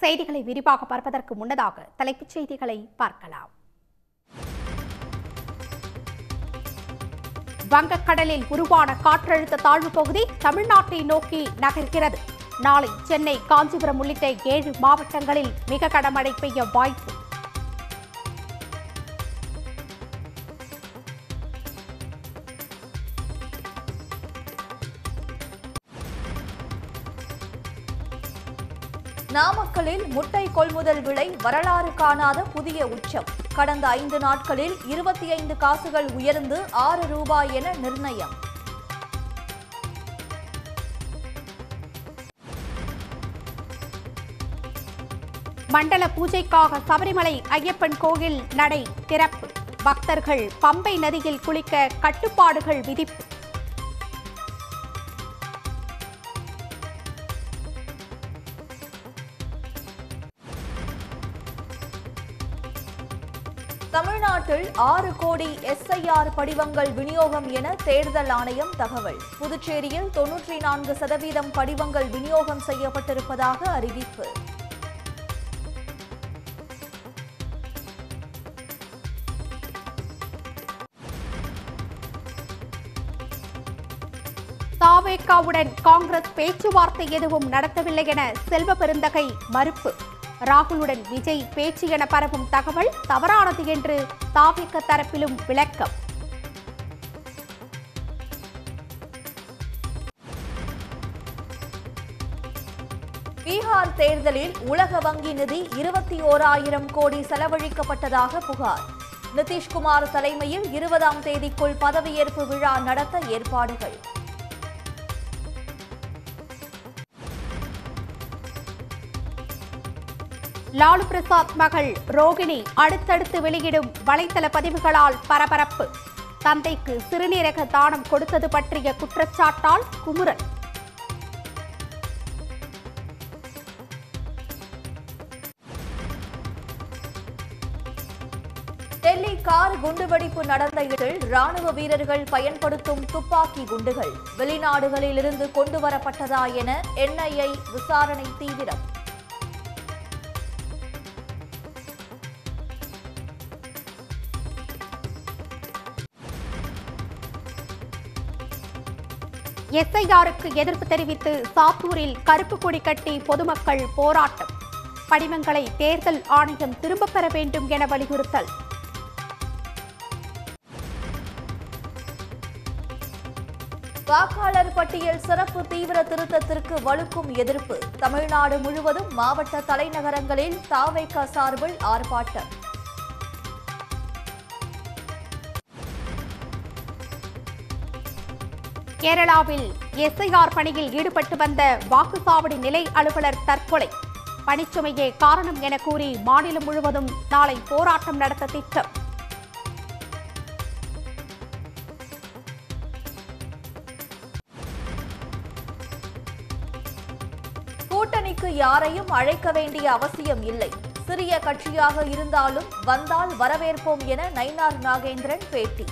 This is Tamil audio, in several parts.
செய்திகளை விரிவாக பார்ப்பதற்கு முன்னதாக தலைப்புச் செய்திகளை பார்க்கலாம். வங்கக்கடலில் உருவான காற்றழுத்த தாழ்வு பகுதி தமிழ்நாட்டை நோக்கி நகர்கிறது. நாளை சென்னை, காஞ்சிபுரம் உள்ளிட்ட 7 மாவட்டங்களில் மிக கனமழை பெய்ய வாய்ப்பு. நாமக்கலில் முட்டை கொள்முதல் விலை வரலாறு காணாத புதிய உச்சம். கடந்த 5 நாட்களில் 25 காசுகள் உயர்ந்து 6 ரூபாய் என நிர்ணயம். மண்டல பூஜைக்காக சபரிமலை ஐயப்பன் கோயில் நடை திறப்பு. பக்தர்கள் பம்பை நதியில் குளிக்க கட்டுப்பாடுகள் விதிப்பு. தமிழ்நாட்டில் 6 கோடி SIR படிவங்கள் விநியோகம் என தேர்தல் ஆணையம் தகவல். புதுச்சேரியில் 94% படிவங்கள் விநியோகம் செய்யப்பட்டிருப்பதாக அறிவிப்பு. தாவேகாவுடன் காங்கிரஸ் பேச்சுவார்த்தை எதுவும் நடத்தவில்லை என செல்வ பெருந்தகை மறுப்பு. ராகுலுடன் விஜய் பேச்சு என பரவும் தகவல் தவறானது என்று தாவேகா தரப்பிலும் விளக்கம். பீகார் தேர்தலில் உலக வங்கி நிதி 21,000 கோடி செலவழிக்கப்பட்டதாக புகார். நிதிஷ்குமார் தலைமையில் 20ஆம் தேதிக்குள் பதவியேற்பு விழா நடத்த ஏற்பாடுகள். லாலு பிரசாத் மகள் ரோகிணி அடுத்தடுத்து வெளியிடும் வலைத்தள பதிவுகளால் பரபரப்பு. தந்தைக்கு சிறுநீரக தானம் கொடுத்தது பற்றிய குற்றச்சாட்டால் குமுறல். டெல்லி கார் குண்டுவெடிப்பு நடந்த இடத்தில் ராணுவ வீரர்கள் பயன்படுத்தும் துப்பாக்கி குண்டுகள் வெளிநாடுகளில் இருந்து கொண்டுவரப்பட்டதா என NIA விசாரணை தீவிரம். SIRக்கு எதிர்ப்பு தெரிவித்து சாத்தூரில் கருப்பு கொடி கட்டி பொதுமக்கள் போராட்டம். படிவங்களை தேர்தல் ஆணையம் திரும்பப் பெற வேண்டும் என வலியுறுத்தல். வாக்காளர் பட்டியல் சிறப்பு தீவிர திருத்தத்திற்கு வலுக்கும் எதிர்ப்பு. தமிழ்நாடு முழுவதும் மாவட்ட தலைநகரங்களில் தாவேகா சார்பில் ஆர்ப்பாட்டம். கேரளாவில் SIR பணியில் ஈடுபட்டு வந்த வாக்குச்சாவடி நிலை அலுவலர் தற்கொலை. பணிச்சுமையே காரணம் என கூறி மாநிலம் முழுவதும் நாளை போராட்டம் நடத்த திட்டம். கூட்டணிக்கு யாரையும் அழைக்க வேண்டிய அவசியம் இல்லை. சிறிய கட்சியாக இருந்தாலும் வந்தால் வரவேற்போம் என நயினார் நாகேந்திரன் பேட்டி.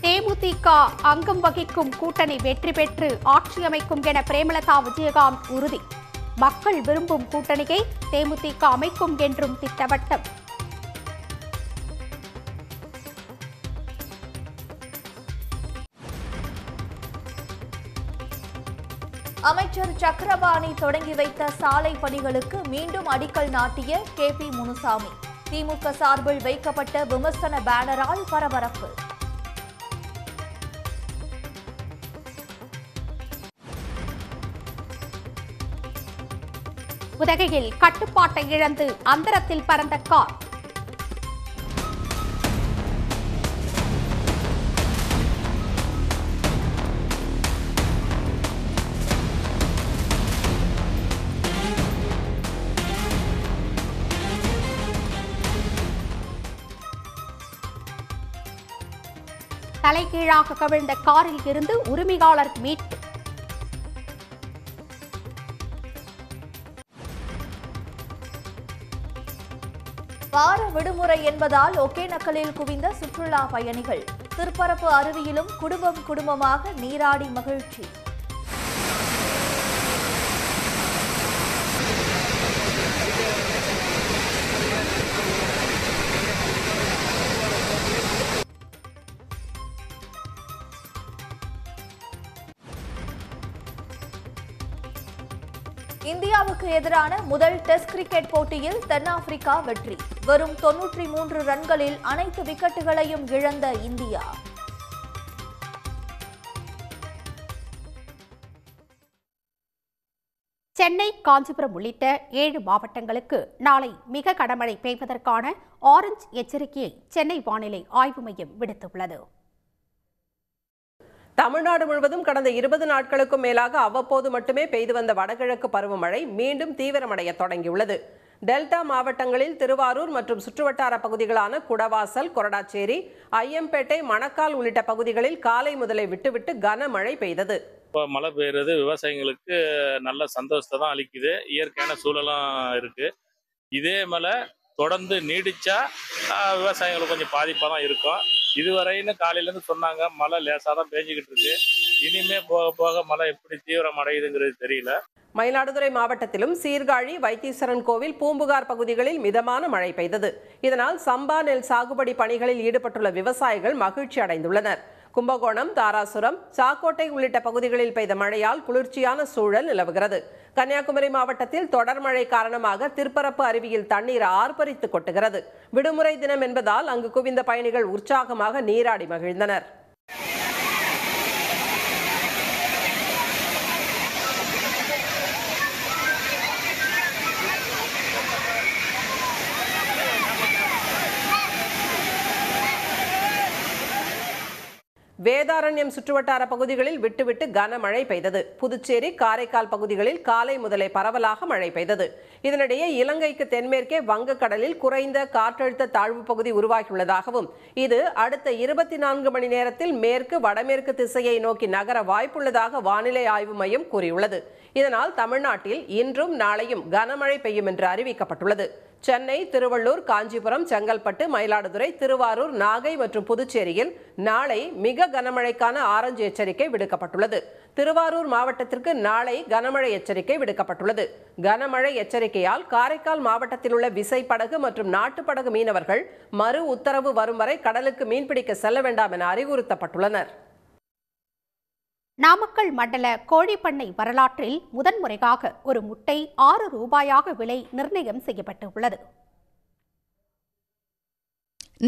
தேமுதிக அங்கம் வகிக்கும் கூட்டணி வெற்றி பெற்று ஆட்சி அமைக்கும் என பிரேமலதா விஜயகாந்த் உறுதி. மக்கள் விரும்பும் கூட்டணியை தேமுதிக அமைக்கும் என்றும் திட்டவட்டம். அமைச்சர் சக்கரபாணி தொடங்கி வைத்த சாலை பணிகளுக்கு மீண்டும் அடிக்கல் நாட்டிய KP முனுசாமி. திமுக சார்பில் வைக்கப்பட்ட விமர்சன பேனரால் பரபரப்பு. உதகையில் கட்டுப்பாட்டை இழந்து அந்தரத்தில் பறந்த கார். தலைகீழாக கவிழ்ந்த காரில் இருந்து உரிமையாளர் மீட்பு. வார விடுமுறை என்பதால் ஒகேனக்கலில் குவிந்த சுற்றுலா பயணிகள். திருப்பரப்பு அருவியிலும் குடும்பம் குடும்பமாக நீராடி மகிழ்ச்சி. இந்தியாவுக்கு எதிரான முதல் டெஸ்ட் கிரிக்கெட் போட்டியில் தென்னாப்பிரிக்கா வெற்றி. வெறும் 93 ரன்களில் அனைத்து விக்கெட்டுகளையும் இழந்த இந்தியா. சென்னை, காஞ்சிபுரம் உள்ளிட்ட 7 மாவட்டங்களுக்கு நாளை மிக கனமழை பெய்வதற்கான ஆரஞ்ச் எச்சரிக்கையை சென்னை வானிலை ஆய்வு மையம் விடுத்துள்ளது. தமிழ்நாடு முழுவதும் கடந்த 20 நாட்களுக்கும் மேலாக அவ்வப்போது மட்டுமே பெய்து வந்த வடகிழக்கு பருவமழை மீண்டும் தீவிரமடைய தொடங்கியுள்ளது. டெல்டா மாவட்டங்களில் திருவாரூர் மற்றும் சுற்றுவட்டார பகுதிகளான குடவாசல், கொரடாச்சேரி, ஐயம்பேட்டை, மணக்கால் உள்ளிட்ட பகுதிகளில் காலை முதலை விட்டுவிட்டு கனமழை பெய்தது. இப்போ மழை பெய்யுறது விவசாயிகளுக்கு நல்ல சந்தோஷத்தை தான் அளிக்குது. இயற்கையான சூழலும் இருக்கு. இதே மழை தொடர்ந்து நீடிச்சா விவசாயிகளுக்கு கொஞ்சம் பாதிப்பாக தான் இருக்கும். இதுவரைன்னு காலையிலேருந்து சொன்னாங்க, மழை லேசாக தான் பேஞ்சிக்கிட்டு இருக்கு. இனிமே போக போக மழை எப்படி தீவிரமடையுதுங்கிறது தெரியல. மயிலாடுதுறை மாவட்டத்திலும் சீர்காழி, வைத்தீஸ்வரன் கோவில், பூம்புகார் பகுதிகளில் மிதமான மழை பெய்தது. இதனால் சம்பா நெல் சாகுபடி பணிகளில் ஈடுபட்டுள்ள விவசாயிகள் மகிழ்ச்சி அடைந்துள்ளனர். கும்பகோணம், தாராசுரம், சாக்கோட்டை உள்ளிட்ட பகுதிகளில் பெய்த மழையால் குளிர்ச்சியான சூழல் நிலவுகிறது. கன்னியாகுமரி மாவட்டத்தில் தொடர் மழை காரணமாக திருப்பரப்பு அருவியில் தண்ணீர் ஆர்ப்பரித்து கொட்டுகிறது. விடுமுறை தினம் என்பதால் அங்கு குவிந்த பயணிகள் உற்சாகமாக நீராடி மகிழ்ந்தனர். வேதாரண்யம் சுற்றுவட்டார பகுதிகளில் விட்டுவிட்டு கனமழை பெய்தது. புதுச்சேரி, காரைக்கால் பகுதிகளில் காலை முதலே பரவலாக மழை பெய்தது. இதனிடையே இலங்கைக்கு தென்மேற்கே வங்கக்கடலில் குறைந்த காற்றழுத்த தாழ்வு பகுதி உருவாகியுள்ளதாகவும் இது அடுத்த 24 மணி நேரத்தில் மேற்கு வடமேற்கு திசையை நோக்கி நகர வாய்ப்புள்ளதாக வானிலை ஆய்வு மையம் கூறியுள்ளது. இதனால் தமிழ்நாட்டில் இன்றும் நாளையும் கனமழை பெய்யும் என்று அறிவிக்கப்பட்டுள்ளது. சென்னை, திருவள்ளூர், காஞ்சிபுரம், செங்கல்பட்டு, மயிலாடுதுறை, திருவாரூர், நாகை மற்றும் புதுச்சேரியில் நாளை மிக கனமழைக்கான ஆரஞ்சு எச்சரிக்கை விடுக்கப்பட்டுள்ளது. திருவாரூர் மாவட்டத்திற்கு நாளை கனமழை எச்சரிக்கை விடுக்கப்பட்டுள்ளது. கனமழை எச்சரிக்கையால் காரைக்கால் மாவட்டத்தில் உள்ள விசைப்படகு மற்றும் நாட்டுப்படகு மீனவர்கள் மறு உத்தரவு வரும் வரை கடலுக்கு மீன்பிடிக்க செல்ல வேண்டாம் என அறிவுறுத்தப்பட்டுள்ளனர். நாமக்கல் மண்டல கோழிப்பண்ணை வரலாற்றில் முதன்முறையாக ஒரு முட்டை 6 ரூபாயாக விலை நிர்ணயம் செய்யப்பட்டுள்ளது.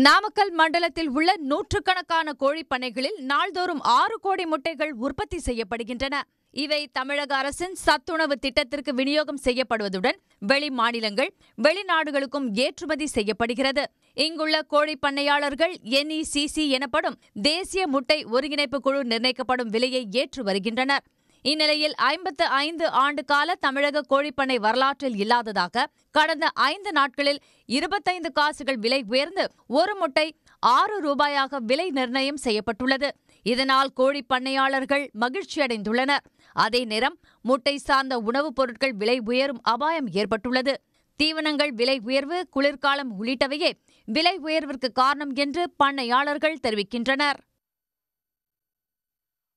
நாமக்கல் மண்டலத்தில் உள்ள நூற்றுக்கணக்கான கோழிப்பண்ணைகளில் நாள்தோறும் 6 கோடி முட்டைகள் உற்பத்தி செய்யப்படுகின்றன. இவை தமிழக அரசின் சத்துணவு திட்டத்திற்கு விநியோகம் செய்யப்படுவதுடன் வெளி மாநிலங்கள், வெளிநாடுகளுக்கும் ஏற்றுமதி செய்யப்படுகிறது. இங்குள்ள கோழி பண்ணையாளர்கள் NECC எனப்படும் தேசிய முட்டை ஒருங்கிணைப்பு குழு நிர்ணயிக்கப்படும் விலையை ஏற்று வருகின்றனர். இந்நிலையில் 55 ஆண்டு கால தமிழக கோழிப்பண்ணை வரலாற்றில் இல்லாததாக கடந்த 5 நாட்களில் 25 காசுகள் விலை உயர்ந்து ஒரு முட்டை 6 ரூபாயாக விலை நிர்ணயம் செய்யப்பட்டுள்ளது. இதனால் கோழி பண்ணையாளர்கள் மகிழ்ச்சியடைந்துள்ளனர். அதே நேரம் முட்டை சார்ந்த உணவுப் பொருட்கள் விலை உயரும் அபாயம் ஏற்பட்டுள்ளது. தீவனங்கள் விலை உயர்வு, குளிர்காலம் உள்ளிட்டவையே விலை உயர்விற்கு காரணம் என்று பண்ணையாளர்கள் தெரிவிக்கின்றனர்.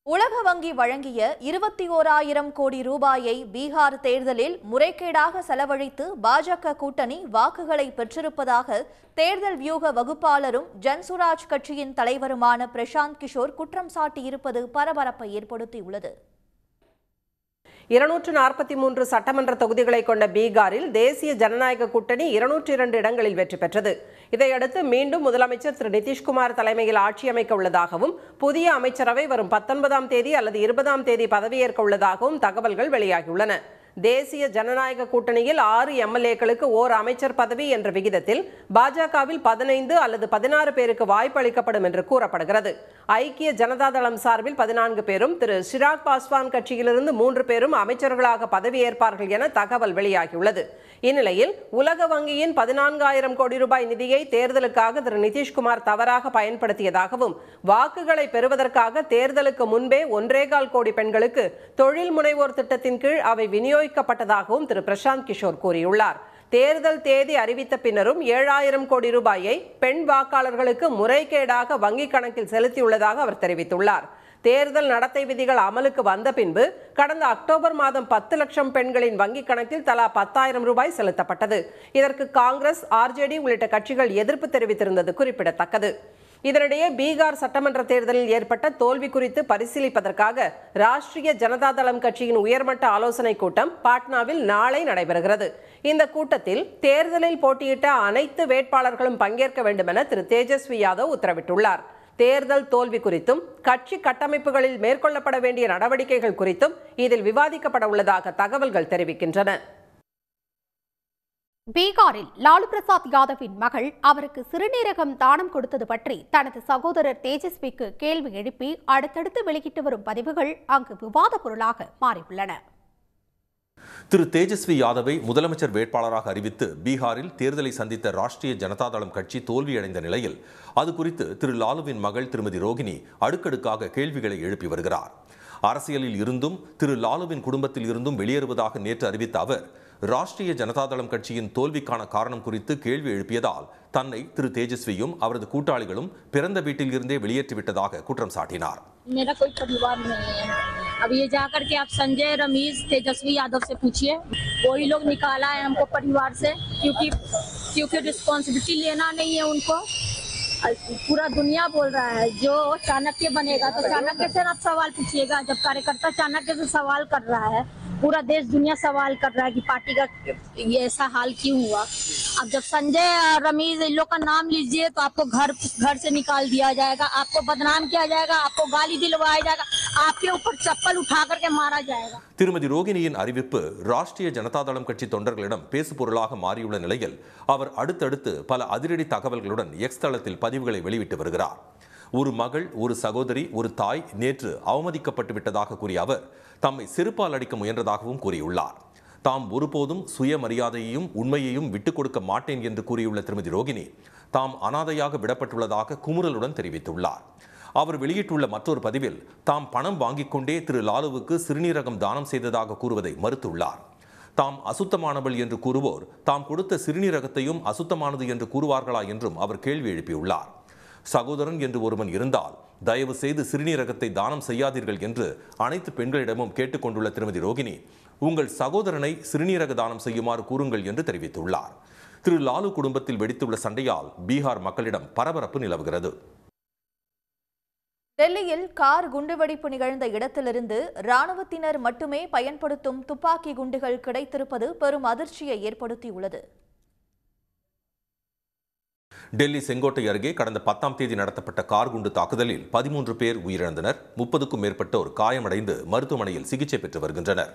உலக வங்கி வழங்கிய 21,000 கோடி ரூபாயை பீகார் தேர்தலில் முறைகேடாக செலவழித்து பாஜக கூட்டணி வாக்குகளை பெற்றிருப்பதாக தேர்தல் வியூக வகுப்பாளரும் ஜன்சுராஜ் கட்சியின் தலைவருமான பிரசாந்த் கிஷோர் குற்றம் சாட்டியிருப்பது பரபரப்பை ஏற்படுத்தியுள்ளது. 243 சட்டமன்ற தொகுதிகளை கொண்ட பீகாரில் தேசிய ஜனநாயக கூட்டணி 202 இடங்களில் வெற்றி பெற்றது. இதையடுத்து மீண்டும் முதலமைச்சர் திரு நிதிஷ்குமார் தலைமையில் ஆட்சி அமைக்க உள்ளதாகவும் புதிய அமைச்சரவை வரும் 19ஆம் தேதி அல்லது 20ஆம் தேதி பதவியேற்க உள்ளதாகவும் தகவல்கள் வெளியாகியுள்ளன. தேசிய ஜனநாயக கூட்டணியில் 6 MLAக்களுக்கு ஓர் அமைச்சர் பதவி என்ற விகிதத்தில் பாஜகவில் 15 அல்லது 16 பேருக்கு வாய்ப்பு அளிக்கப்படும் என்று கூறப்படுகிறது. ஐக்கிய ஜனதா தளம் சார்பில் 14 பேரும், திரு சிராக் பாஸ்வான் கட்சியிலிருந்து 3 பேரும் அமைச்சர்களாக பதவியேற்பார்கள் என தகவல் வெளியாகியுள்ளது. இந்நிலையில் உலக வங்கியின் 14,000 கோடி ரூபாய் நிதியை தேர்தலுக்காக திரு நிதிஷ்குமார் தவறாக பயன்படுத்தியதாகவும் வாக்குகளை பெறுவதற்காக தேர்தலுக்கு முன்பே 1.25 கோடி பெண்களுக்கு தொழில் முனைவோர் திட்டத்தின் கீழ் அவை விநியோகிக்கப்பட்டதாகவும் திரு பிரசாந்த் கிஷோர் கூறியுள்ளார். தேர்தல் தேதி அறிவித்த பின்னரும் 7000 கோடி ரூபாயை பெண் வாக்காளர்களுக்கு முறைகேடாக வங்கிக் கணக்கில் செலுத்தியுள்ளதாக அவர் தெரிவித்துள்ளார். தேர்தல் நடத்தை விதிகள் அமலுக்கு வந்த பின்பு கடந்த அக்டோபர் மாதம் 10 லட்சம் பெண்களின் வங்கிக் கணக்கில் தலா 10,000 ரூபாய் செலுத்தப்பட்டது. இதற்கு காங்கிரஸ், ஆர்ஜேடி உள்ளிட்ட கட்சிகள் எதிர்ப்பு தெரிவித்திருந்தது குறிப்பிடத்தக்கது. இதனிடையே பீகார் சட்டமன்ற தேர்தலில் ஏற்பட்ட தோல்வி குறித்து பரிசீலிப்பதற்காக ராஷ்டிரிய ஜனதா தளம் கட்சியின் உயர்மட்ட ஆலோசனைக் கூட்டம் பாட்னாவில் நாளை நடைபெறுகிறது. இந்த கூட்டத்தில் தேர்தலில் போட்டியிட்ட அனைத்து வேட்பாளர்களும் பங்கேற்க வேண்டும் என திரு தேஜஸ்வி யாதவ் உத்தரவிட்டுள்ளார். தேர்தல் தோல்வி குறித்தும் கட்சி கட்டமைப்புகளில் மேற்கொள்ளப்பட வேண்டிய நடவடிக்கைகள் குறித்தும் இதில் விவாதிக்கப்பட உள்ளதாக தகவல்கள் தெரிவிக்கின்றன. பீகாரில் லாலு பிரசாத் யாதவின் மகள் அவருக்கு சிறுநீரகம் தானம் கொடுத்தது பற்றி தனது சகோதரர் தேஜஸ்விக்கு கேள்வி எழுப்பி அடுத்தடுத்து வெளியிட்டு வரும் பதிவுகள் அங்கு விவாத பொருளாக மாறியுள்ளன. திரு தேஜஸ்வி யாதவை முதலமைச்சர் வேட்பாளராக அறிவித்து பீகாரில் தேர்தலை சந்தித்த ராஷ்டிரிய ஜனதா தளம் கட்சி தோல்வியடைந்த நிலையில் அது குறித்து திரு லாலுவின் மகள் திருமதி ரோகிணி அடுக்கடுக்காக கேள்விகளை எழுப்பி வருகிறார். அரசியலில் இருந்தும் திரு லாலுவின் குடும்பத்தில் இருந்தும் வெளியேறுவதாக நேற்று அறிவித்த அவர் ராஷ்டிரிய ஜனதா தளம் கட்சியின் தோல்விக்கான காரணம் குறித்து கேள்வி எழுப்பியதால் தன்னை திரு தேஜஸ்வியும் அவரது கூட்டாளிகளும் பிறந்த வீட்டில் இருந்தே வெளியேற்றிவிட்டதாக குற்றம் சாட்டினார். अब ये जाकर के आप संजय, रमेश, तेजस्वी यादव से पूछिए, वही लोग निकाला है हमको परिवार से, क्योंकि रिस्पॉन्सिबिलिटी लेना नहीं है उनको. पूरा दुनिया बोल रहा है जो चाणक्य बनेगा तो चाणक्य से आप सवाल पूछिएगा. जब कार्यकर्ता चाणक्य से सवाल कर रहा है, पूरा देश दुनिया सवाल कर रहा है कि पार्टी का ये ऐसा हाल क्यों हुआ. अब जब संजय, रमेश इन लोग का नाम लीजिए तो आपको घर से निकाल दिया जाएगा, आपको बदनाम किया जाएगा, आपको गाली दिलवाया जाएगा, आपके ऊपर चप्पल उठा करके मारा जाएगा. திருமதி ரோகிணியின் அறிவிப்பு ராஷ்டிரிய ஜனதா தளம் கட்சி தொண்டர்களிடம் பேசு பொருளாக மாறியுள்ள நிலையில் அவர் அடுத்தடுத்து பல அதிரடி தகவல்களுடன் எக்ஸ் தளத்தில் பதிவுகளை வெளியிட்டு வருகிறார். ஒரு மகள், ஒரு சகோதரி, ஒரு தாய் நேற்று அவமதிக்கப்பட்டு விட்டதாக கூறிய அவர் தம்மை செருப்பால் அடிக்க முயன்றதாகவும் கூறியுள்ளார். தாம் ஒருபோதும் சுயமரியாதையையும் உண்மையையும் விட்டுக் கொடுக்க மாட்டேன் என்று கூறியுள்ள திருமதி ரோகிணி தாம் அனாதையாக விடப்பட்டுள்ளதாக குமுறலுடன் தெரிவித்துள்ளார். அவர் வெளியிட்டுள்ள மற்றொரு பதிவில் தாம் பணம் வாங்கிக் கொண்டே திரு லாலுவுக்கு சிறுநீரகம் தானம் செய்ததாக கூறுவதை மறுத்துள்ளார். தாம் அசுத்தமானவள் என்று கூறுவோர் தாம் கொடுத்த சிறுநீரகத்தையும் அசுத்தமானது என்று கூறுவார்களா என்றும் அவர் கேள்வி எழுப்பியுள்ளார். சகோதரன் என்று ஒருவன் இருந்தால் தயவு செய்து சிறுநீரகத்தை தானம் செய்யாதீர்கள் என்று அனைத்து பெண்களிடமும் கேட்டுக்கொண்டுள்ள திருமதி ரோகிணி உங்கள் சகோதரனை சிறுநீரக தானம் செய்யுமாறு கூறுங்கள் என்று தெரிவித்துள்ளார். திரு லாலு குடும்பத்தில் வெடித்துள்ள சண்டையால் பீகார் மக்களிடம் பரபரப்பு நிலவுகிறது. டெல்லியில் கார் குண்டுவெடிப்பு நிகழ்ந்த இடத்திலிருந்து ராணுவத்தினர் மட்டுமே பயன்படுத்தும் துப்பாக்கி குண்டுகள் கிடைத்திருப்பது பெரும் அதிர்ச்சியை ஏற்படுத்தியுள்ளது. டெல்லி செங்கோட்டை அருகே கடந்த 10ஆம் தேதி நடத்தப்பட்ட கார் குண்டு தாக்குதலில் 13 பேர் உயிரிழந்தனர். 30க்கும் மேற்பட்டோர் காயமடைந்து மருத்துவமனையில் சிகிச்சை பெற்று வருகின்றனர்.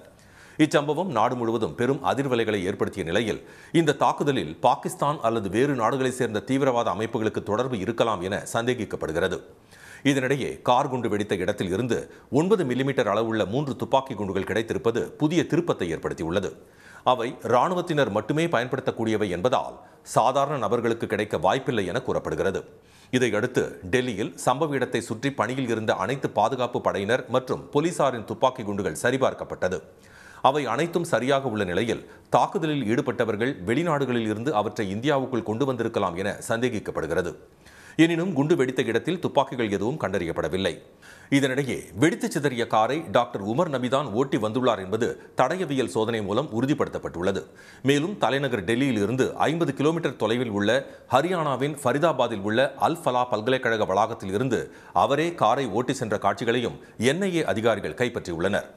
இச்சம்பவம் நாடு முழுவதும் பெரும் அதிர்வலைகளை ஏற்படுத்திய நிலையில் இந்த தாக்குதலில் பாகிஸ்தான் அல்லது வேறு நாடுகளைச் சேர்ந்த தீவிரவாத அமைப்புகளுக்கு தொடர்பு இருக்கலாம் என சந்தேகிக்கப்படுகிறது. இதனிடையே கார் குண்டு வெடித்த இடத்தில் இருந்து 9 மில்லிமீட்டர் அளவுள்ள 3 துப்பாக்கி குண்டுகள் கிடைத்திருப்பது புதிய திருப்பத்தை ஏற்படுத்தியுள்ளது. அவை இராணுவத்தினர் மட்டுமே பயன்படுத்தக்கூடியவை என்பதால் சாதாரண நபர்களுக்கு கிடைக்க வாய்ப்பில்லை என கூறப்படுகிறது. இதையடுத்து டெல்லியில் சம்பவ இடத்தை சுற்றி பணியில் இருந்த அனைத்து பாதுகாப்பு படையினர் மற்றும் போலீசாரின் துப்பாக்கி குண்டுகள் சரிபார்க்கப்பட்டது. அவை அனைத்தும் சரியாக உள்ள நிலையில் தாக்குதலில் ஈடுபட்டவர்கள் வெளிநாடுகளில் இருந்து அவற்றை இந்தியாவுக்குள் கொண்டு வந்திருக்கலாம் என சந்தேகிக்கப்படுகிறது. எனினும் குண்டு வெடித்த இடத்தில் துப்பாக்கிகள் எதுவும் கண்டறியப்படவில்லை. இதனிடையே வெடித்து சிதறிய காரை டாக்டர் உமர் நபிதான் ஓட்டி வந்துள்ளார் என்பது தடயவியல் சோதனை மூலம் உறுதிப்படுத்தப்பட்டுள்ளது. மேலும் தலைநகர் டெல்லியில் இருந்து 50 கிலோமீட்டர் தொலைவில் உள்ள ஹரியானாவின் ஃபரிதாபாத்தில் உள்ள அல் ஃபலா பல்கலைக்கழக வளாகத்தில் இருந்து அவரே காரை ஓட்டி சென்ற காட்சிகளையும் NIA அதிகாரிகள் கைப்பற்றியுள்ளனர்.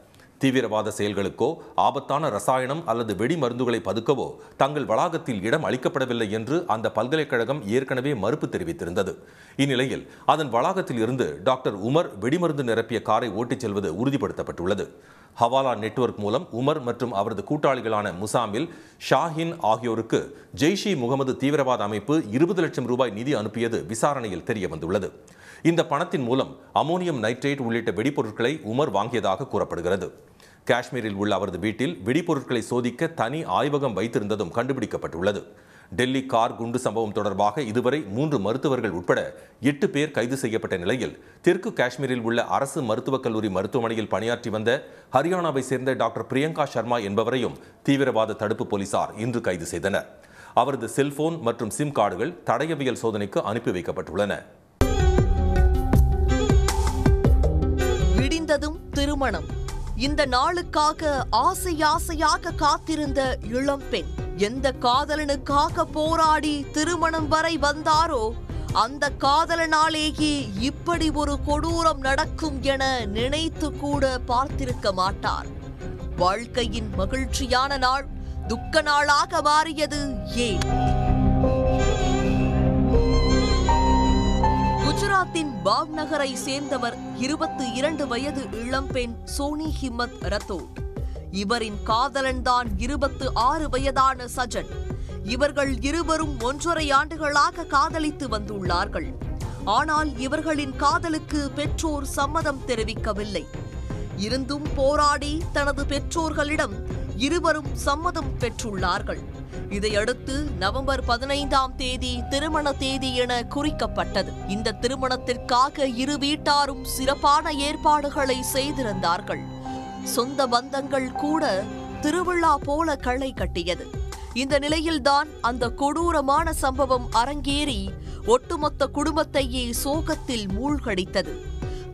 தீவிரவாத செயல்களுக்கோ ஆபத்தான ரசாயனம் அல்லது வெடி மருந்துகளை பதுக்கவோ தங்கள் வளாகத்தில் இடம் அளிக்கப்படவில்லை என்று அந்த பல்கலைக்கழகம் ஏற்கனவே மறுப்பு தெரிவித்திருந்தது. இந்நிலையில் அதன் வளாகத்தில் இருந்து டாக்டர் உமர் வெடிமருந்து நிரப்பிய காரை ஓட்டிச் செல்வது உறுதிப்படுத்தப்பட்டுள்ளது. ஹவாலா நெட்வொர்க் மூலம் உமர் மற்றும் அவரது கூட்டாளிகளான முசாமில், ஷாஹின் ஆகியோருக்கு ஜெய்ஷ்-இ முகமது தீவிரவாத அமைப்பு 20 லட்சம் ரூபாய் நிதி அனுப்பியது விசாரணையில் தெரியவந்துள்ளது. இந்த பணத்தின் மூலம் அமோனியம் நைட்ரேட் உள்ளிட்ட வெடிப்பொருட்களை உமர் வாங்கியதாக கூறப்படுகிறது. காஷ்மீரில் உள்ள அவரது வீட்டில் வெடிப்பொருட்களை சோதிக்க தனி ஆய்வகம் வைத்திருந்ததும் கண்டுபிடிக்கப்பட்டுள்ளது. டெல்லி கார் குண்டு சம்பவம் தொடர்பாக இதுவரை 3 மருத்துவர்கள் உட்பட 8 பேர் கைது செய்யப்பட்ட நிலையில் தெற்கு காஷ்மீரில் உள்ள அரசு மருத்துவக் கல்லூரி மருத்துவமனையில் பணியாற்றி வந்த ஹரியானாவை சேர்ந்த டாக்டர் பிரியங்கா சர்மா என்பவரையும் தீவிரவாத தடுப்பு போலீசார் இன்று கைது செய்தனர். அவரது செல்போன் மற்றும் சிம் கார்டுகள் தடயவியல் சோதனைக்கு அனுப்பி வைக்கப்பட்டுள்ளன. விடிந்ததும் திருமணம். இந்த நாளுக்காக ஆசையாக காத்திருந்த இளம்பெண் எந்த காதலனுக்காக போராடி திருமணம் வரை வந்தாரோ அந்த காதலனாலேயே இப்படி ஒரு கொடூரம் நடக்கும் என நினைத்து கூட பார்த்திருக்க மாட்டார். வாழ்க்கையின் மகிழ்ச்சியான நாள் துக்க நாளாக மாறியது ஏன்? குஜராத்தின் பாவ்நகரை சேர்ந்தவர் 22 வயது இளம்பெண் சோனி ஹிம்மத் ரத்தோட். இவரின் காதலன் தான் 26 வயதான சஜன். இவர்கள் இருவரும் 1.5 ஆண்டுகளாக காதலித்து வந்துள்ளார்கள். ஆனால் இவர்களின் காதலுக்கு பெற்றோர் சம்மதம் தெரிவிக்கவில்லை. இருந்தும் போராடி தனது பெற்றோர்களிடம் இருவரும் சம்மதம் பெற்றுள்ளார்கள். இதையடுத்து நவம்பர் 15ஆம் தேதி திருமண தேதி என குறிக்கப்பட்டது. இந்த திருமணத்திற்காக இரு வீட்டாரும் சிறப்பான ஏற்பாடுகளை செய்திருந்தார்கள். சொந்த பந்தங்கள் கூட திருவிழா போல களை கட்டியது. இந்த நிலையில்தான் அந்த கொடூரமான சம்பவம் அரங்கேறி ஒட்டுமொத்த குடும்பத்தையே சோகத்தில் மூழ்கடித்தது.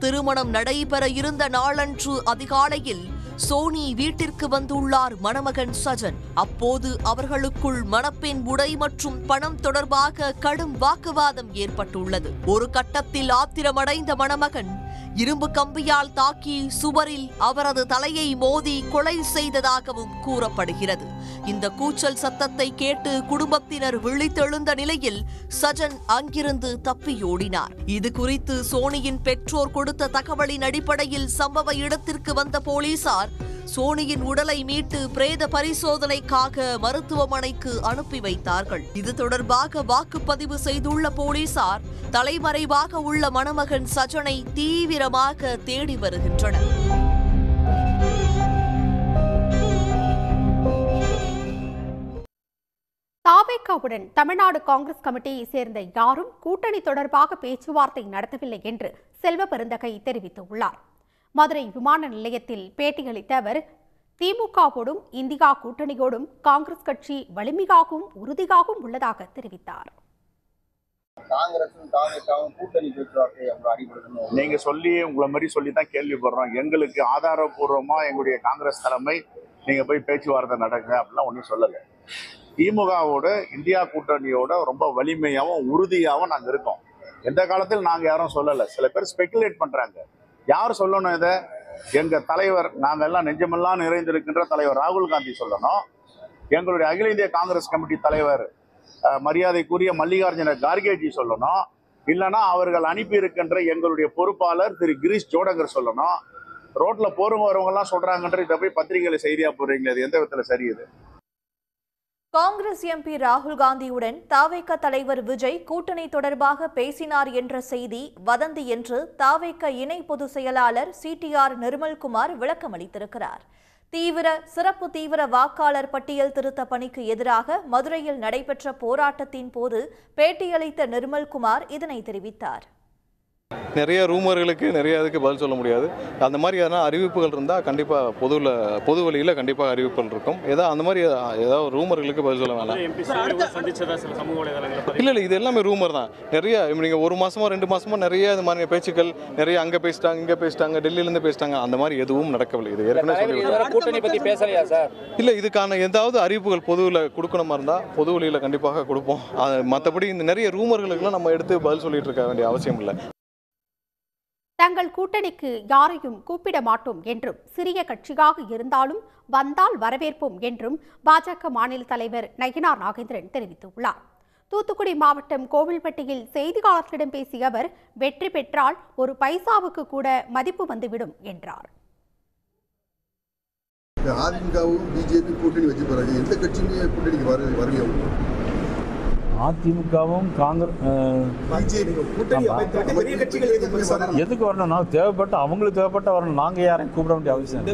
திருமணம் நடைபெற இருந்த நாளன்று அதிகாலையில் சோனி வீட்டிற்கு வந்துள்ளார் மணமகன் சஜன். அப்போது அவர்களுக்குள் மணப்பெண் உடை மற்றும் பணம் தொடர்பாக கடும் வாக்குவாதம் ஏற்பட்டுள்ளது. ஒரு கட்டத்தில் ஆத்திரமடைந்த மணமகன் இரும்பு கம்பியால் தாக்கி சுவரில் அவரது தலையை மோதி கொலை செய்ததாகவும் கூறப்படுகிறது. இந்த கூச்சல் சத்தத்தை கேட்டு குடும்பத்தினர் விழித்தெழுந்த நிலையில் சஜன் அங்கிருந்து தப்பியோடினார். இது குறித்து சோனியின் பெற்றோர் கொடுத்த தகவலின் அடிப்படையில் சம்பவ இடத்திற்கு வந்த போலீசார் சோனியின் உடலை மீட்டு பிரேத பரிசோதனைக்காக மருத்துவமனைக்கு அனுப்பி வைத்தார்கள். இது தொடர்பாக வாக்குப்பதிவு செய்துள்ள போலீசார் தலைமறைவாக உள்ள மணமகன் சஜனை தீவிரமாக தேடி வருகின்றனர். தாவேகாவுடன் தமிழ்நாடு காங்கிரஸ் கமிட்டியை சேர்ந்த யாரும் கூட்டணி தொடர்பாக பேச்சுவார்த்தை நடத்தவில்லை என்று செல்வ பெருந்தகை தெரிவித்துள்ளார். மதுரை விமான நிலையத்தில் பேட்டியளித்த அவர், திமுகவோடும் இந்தியா கூட்டணியோடும் காங்கிரஸ் கட்சி வலிமையாகவும் உறுதியாகவும் உள்ளதாக தெரிவித்தார். நீங்க சொல்லி உங்களை மாதிரி சொல்லி தான் கேள்விப்படுறோம். எங்களுக்கு ஆதாரபூர்வமா எங்களுடைய காங்கிரஸ் தலைமை நீங்க போய் பேச்சுவார்த்தை நடக்குங்க அப்படிலாம் ஒன்றும் சொல்லலை. திமுகவோட இந்தியா கூட்டணியோட ரொம்ப வலிமையாகவும் உறுதியாகவும் நாங்கள் இருக்கோம். எந்த காலத்தில் நாங்கள் யாரும் சொல்லலை. சில பேர் ஸ்பெகுலேட் பண்றாங்க. யார் சொல்லணும் இதை? எங்க தலைவர், நாங்கள் எல்லாம் நெஞ்சமெல்லாம் நிறைந்திருக்கின்ற தலைவர் ராகுல் காந்தி சொல்லணும். எங்களுடைய அகில இந்திய காங்கிரஸ் கமிட்டி தலைவர் மரியாதைக்குரிய மல்லிகார்ஜுன கார்கேஜி சொல்லணும். இல்லைன்னா அவர்கள் அனுப்பி இருக்கின்ற எங்களுடைய பொறுப்பாளர் திரு கிரீஷ் ஜோடங்கர் சொல்லணும். ரோட்ல போறவங்க எல்லாம் சொல்றாங்கன்ற இதை போய் பத்திரிகையில செய்தியா போடுறீங்களா? இது எந்த விதத்துல சரி? இது காங்கிரஸ் எம்பி ராகுல் காந்தியுடன் தாவேக தலைவர் விஜய் கூட்டணி தொடர்பாக பேசினார் என்ற செய்தி வதந்தி என்று தாவேக இணை பொதுச் செயலாளர் CTR நிர்மல்குமார் விளக்கமளித்திருக்கிறார். சிறப்பு தீவிர வாக்காளர் பட்டியல் திருத்த பணிக்கு எதிராக மதுரையில் நடைபெற்ற போராட்டத்தின் போது பேட்டியளித்த நிர்மல்குமார் இதனை தெரிவித்தார். நிறைய ரூமர்களுக்கு நிறைய இதுக்கு பதில் சொல்ல முடியாது. அந்த மாதிரி எதனா அறிவிப்புகள் இருந்தால் கண்டிப்பாக பொது வழியில் கண்டிப்பாக அறிவிப்புகள் இருக்கும். அந்த மாதிரி ஏதாவது ரூமர்களுக்கு பதில் சொல்ல வேணாம். இல்லை இது எல்லாமே ரூமர் தான். நிறைய நீங்கள் 1 மாதமோ 2 மாதமோ நிறைய இது மாதிரி பேச்சுக்கள் நிறைய அங்கே பேசிட்டாங்க, இங்கே பேசிட்டாங்க, டெல்லியிலேருந்து பேசிட்டாங்க. அந்த மாதிரி எதுவும் நடக்கவில்லை. இது ஏற்கனவே இல்லை. இதுக்கான ஏதாவது அறிவிப்புகள் பொதுவில் கொடுக்கணுமா இருந்தால் பொது வழியில் கண்டிப்பாக கொடுப்போம். மற்றபடி இந்த நிறைய ரூமர்களுக்கெல்லாம் நம்ம எடுத்து பதில் சொல்லிட்டு இருக்க வேண்டிய அவசியம் இல்லை. தங்கள் கூட்டணிக்கு யாரையும் கூப்பிட மாட்டோம் என்றும், சிறிய கட்சியாக இருந்தாலும் வந்தால் வரவேற்போம் என்றும் பாஜக மாநில தலைவர் நயினார் நாகேந்திரன் தெரிவித்துள்ளார். தூத்துக்குடி மாவட்டம் கோவில்பட்டியில் செய்தியாளர்களிடம் பேசிய அவர், வெற்றி பெற்றால் ஒரு பைசாவுக்கு கூட மதிப்பு வந்துவிடும் என்றார். அதிமுகவும் பிஜேபி கூட்டணி வச்சு போறாங்க. எந்த கட்சியுமே கூட்டணிக்கு வரலையா? அதிமுகவும் எதுக்கு வரணும்? நாங்கள் தேவைப்பட்ட அவங்களுக்கு தேவைப்பட்ட வரணும். நாங்கள் யாரையும் கூப்பிட வேண்டிய அவசியம்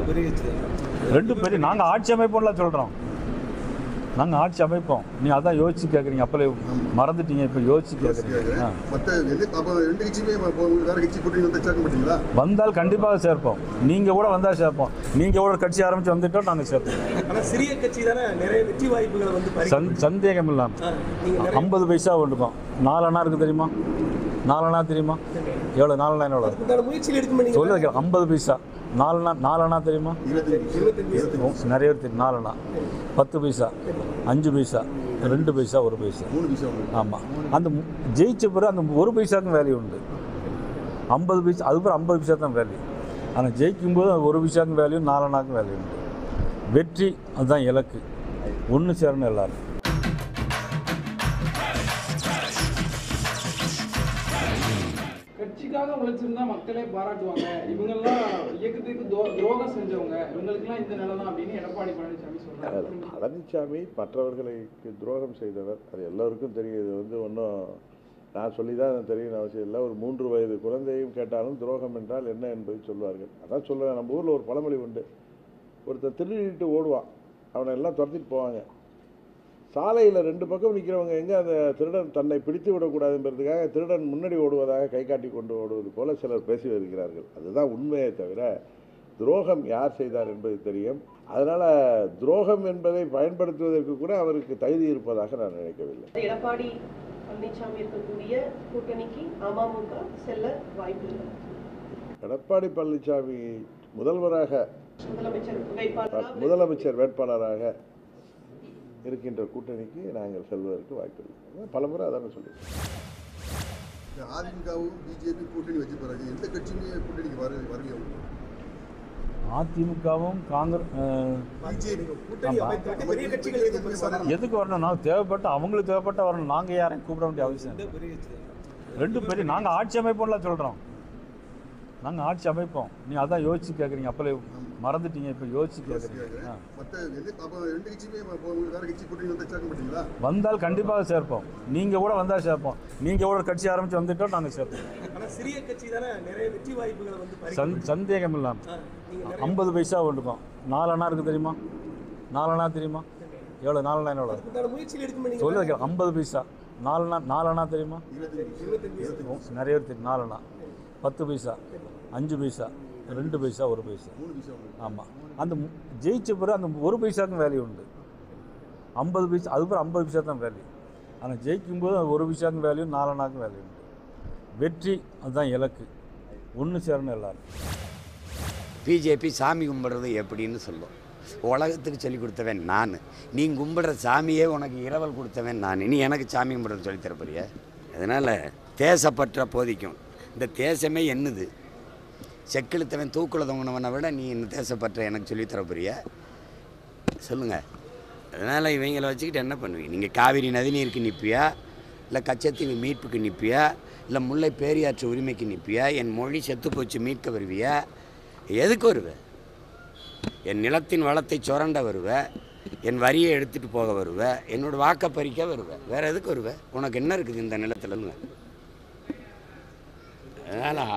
2 பேரும் நாங்கள் ஆட்சி அமைப்போம்லாம் சொல்கிறோம். நாங்கள் ஆட்சி அமைப்போம். நீ அதான் யோசிச்சு கேட்குறீங்க. அப்போலே மறந்துட்டீங்க, இப்போ யோசிச்சு கேட்குறீங்க. மற்ற ரெண்டு கட்சியுமே வேற கட்சி கூட்டணி வந்து சேர்க்க மாட்டீங்களா? வந்தால் கண்டிப்பாக சேர்ப்போம். நீங்கள் கூட வந்தால் சேர்ப்போம். நீங்கள் கூட கட்சி ஆரம்பித்து வந்துட்டோம், நாங்கள் சேர்ப்போம். ஆனால் சிறிய கட்சி தானே நிறைய வெற்றி வாய்ப்புகளை வந்து சந்தேகம் இல்லாமல் 50 பைசா ஒன்றுக்கும் 4 அணா இருக்குது தெரியுமா? 4 அணா தெரியுமா? எவ்வளோ 4 அணா எவ்வளோ முயற்சியில் எடுக்க சொல்ல 50 பைசா 4 அணா தெரியுமா? நிறைய பேர் தெரியும். 4 அணா 10 பைசா 5 பைசா 2 பைசா 1 பைசா 3 பைசா. ஆமாம். அந்த ஜெயிச்ச பிறகு அந்த 1 பைசாவுக்கும் வேல்யூ உண்டு. 50 பைசா அதுக்கப்புறம் 50 பைசா தான் வேல்யூ. ஆனால் ஜெயிக்கும்போது 1 பைசாவுக்கும் வேல்யூ, 4 அணாக்கும் வேல்யூ உண்டு. வெற்றி அதுதான் இலக்கு. ஒன்று சேரணும் எல்லாரும். கட்சிக்காக உழைச்சிருந்தா மக்களே பாராட்டுவாங்க. இவங்கெல்லாம் இயக்கத்துக்கு துரோகம் செஞ்சவங்க, இவங்களுக்கெல்லாம் இந்த நிலை தான் அப்படின்னு எடப்பாடி பழனிசாமி சொல்றாரு. பழனிசாமி மற்றவர்களுக்கு துரோகம் செய்தவர், அது எல்லோருக்கும் தெரியும். இது வந்து ஒன்றும் நான் சொல்லி தான் தெரியணும் அவசியம் இல்லை. ஒரு 3 வயது குழந்தையும் கேட்டாலும் துரோகம் என்றால் என்ன என்பதை சொல்வார்கள். அதான் சொல்லுவேன். நம்ம ஊரில் ஒரு பழமொழி உண்டு. ஒருத்தர் திருடிட்டு ஓடுவான், அவனை எல்லாம் துரத்திட்டு போவாங்க. சாலையில் 2 பக்கம் நிற்கிறவங்க எங்கே அந்த திருடன் தன்னை பிடித்து விடக்கூடாதுன்றதுக்காக திருடன் முன்னாடி ஓடுவதாக கை காட்டி கொண்டு ஓடுவது போல சிலர் பேசி வருகிறார்கள். அதுதான் உண்மையை தவிர துரோகம் யார் செய்தார் என்பது தெரியும். அதனால் துரோகம் என்பதை பயன்படுத்துவதற்கு கூட அவருக்கு தகுதி இருப்பதாக நான் நினைக்கவில்லை. எடப்பாடி பழனிசாமி இருக்கக்கூடிய கூட்டணிக்கு அமமுக செல்ல வாய்ப்பு இல்லை. எடப்பாடி பழனிசாமி முதலமைச்சர் வேட்பாளராக இருக்கின்ற கூட்டணிக்கு நாங்கள் செல்வதற்கு வாய்ப்பில்லை. பலமுறை அதான சொல்லியிருக்கோம். அதிமுகவும் பிஜேபி கூட்டணி வச்ச பிறகு எந்த கட்சியுமே கூட்டணிக்கு வரலையா? அதிமுகவும் காங்கிரஸ் எதுக்கு வரணும்? நான் தேவைப்பட்ட அவங்களுக்கு தேவைப்பட்ட வரணும். நாங்கள் யாரையும் கூப்பிட வேண்டிய அவசியம் இல்லை. 2 பெரிய நாங்கள் ஆட்சி அமைப்போம்லாம் சொல்கிறோம். நாங்கள் ஆட்சி அமைப்போம். நீ அதான் யோசிச்சு கேட்குறீங்க. அப்போலே மறந்துட்டீங்க, இப்போ யோசிச்சு கேட்குறீங்க. மற்ற ரெண்டு கட்சியுமே வேற கட்சி கூட்டணி வந்து சேர்க்க மாட்டீங்களா? வந்தால் கண்டிப்பாக சேர்ப்போம். நீங்கள் கூட வந்தால் சேர்ப்போம். நீங்கள் கூட கட்சி ஆரம்பித்து வந்துட்டோம், நாங்கள் சேர்ப்போம். ஆனால் சிறிய கட்சி தானே நிறைய வெற்றி வாய்ப்புகளை வந்து சந்தேகம் இல்லாமல் 50 பைசா ஒன்றுக்கும் 4 அணா இருக்குது தெரியுமா? 4 அணா தெரியுமா? எவ்வளோ 4 அணா எவ்வளோ முயற்சியில் எடுக்க சொல்ல 50 பைசா 4 அணா தெரியுமா? நிறைய பேர் தெரியும். 4 அணா 10 பைசா 5 பைசா 2 பைசா 1 பைசா 3 பைசா. ஆமாம். அந்த ஜெயிச்ச பிறகு அந்த 1 பைசாவுக்கும் வேல்யூ உண்டு. 50 பைசா அதுக்கப்புறம் 50 பைசா தான் வேல்யூ. ஆனால் ஜெயிக்கும்போது 1 பைசாவுக்கும் வேல்யூ, 4 அணாக்கும் வேல்யூ உண்டு. வெற்றி அதுதான் இலக்கு. ஒன்று சேரணும் எல்லாரும். பிஜேபி சாமி கும்பிட்றது எப்படின்னு சொல்லும். உலகத்துக்கு சொல்லிக் கொடுத்தவன் நான். நீ கும்பிடுற சாமியே உனக்கு இரவல் கொடுத்தவன் நான். நீ எனக்கு சாமி கும்பிட்றது சொல்லித்தரப்போறிய. அதனால் தேசப்பற்ற போதிக்கும். இந்த தேசமே என்னது? செக்கிழுத்தவன் தூக்குல தொங்கினவனை விட நீ இந்த தேசப்பற்ற எனக்கு சொல்லித்தரப்போறிய சொல்லுங்கள். அதனால் இவங்களை வச்சுக்கிட்டு என்ன பண்ணுவீங்க? நீங்கள் காவிரி நதிநீருக்கு நிற்பியா, இல்லை கச்சத்தீவு மீட்புக்கு நிற்பியா, இல்லை முல்லை பேரியாற்று உரிமைக்கு நிற்பியா, என் மொழி செத்து போச்சு மீட்க வருவியா? எதுக்கு வருவேன்? என் நிலத்தின் வளத்தை சுரண்ட வருவேன், என் வரியை எடுத்துகிட்டு போக வருவேன், என்னோடய வாக்கை பறிக்க வருவேன். வேறு எதுக்கு வருவேன்? உனக்கு என்ன இருக்குது இந்த நிலத்துலங்க? அதனால்